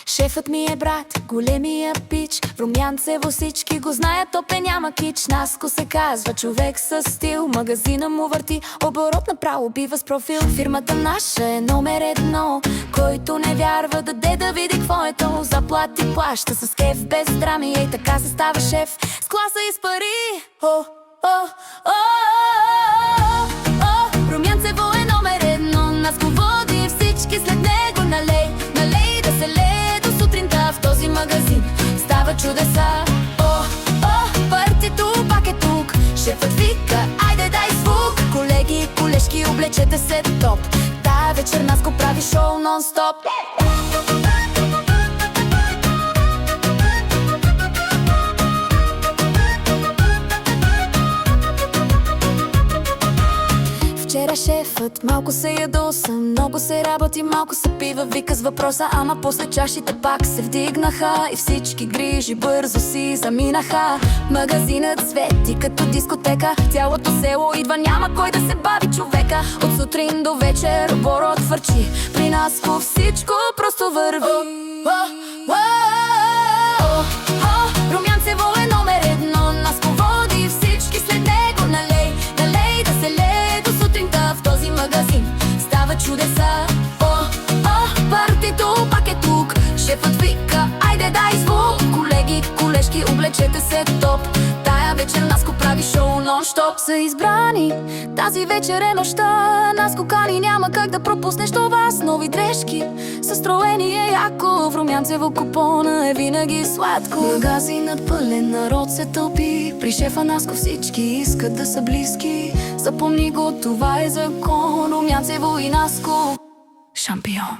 Шефът ми е брат, големия пич. Румянцево всички го знаят, топе няма кич. Наско се казва, човек с стил. Магазина му върти, оборот направо бива с профил. Фирмата наша е номер едно. Който не вярва, да види какво е то. Заплати плаща с кеф, без драми. Ей така се става шеф, с класа и с пари. Румянцево е номер едно. Наско води всички след него. Налей да се лее до сутринта в този магазин. Става чудеса. Партито пак е тук. Шефът вика, айде дай звук. Колеги и колежки, облечете се топ. Тая вечер Наско прави шоу нон-стоп. Вчера шефът малко се ядоса, много се работи, малко се пива, вика с въпроса. Ама после чашите пак се вдигнаха и всички грижи бързо си заминаха. Магазинът свети като дискотека, цялото село идва, няма кой да се бави човека. От сутрин до вечер оборот хвърчи, при Наско всичко просто върви. Румянцево е номер едно. Наско води всички след него. Налей да се лее до сутринта в този магазин. Става чудеса. Партито пак е тук. Шефът вика, айде дай звук. Колеги, колежки, облечете се топ. Тая вечер Наско прави шоу нон-стоп. Са избрани, тази вечер е нощта. Наско кани, няма как да пропуснеш това. С нови дрежки, състроение яко. В Румянцево купона е винаги сладко. Магазинът пълен, народ се тълпи. При шефа Наско всички искат да са близки. Запомни го, това е закон. Румянцево и Наско шампион.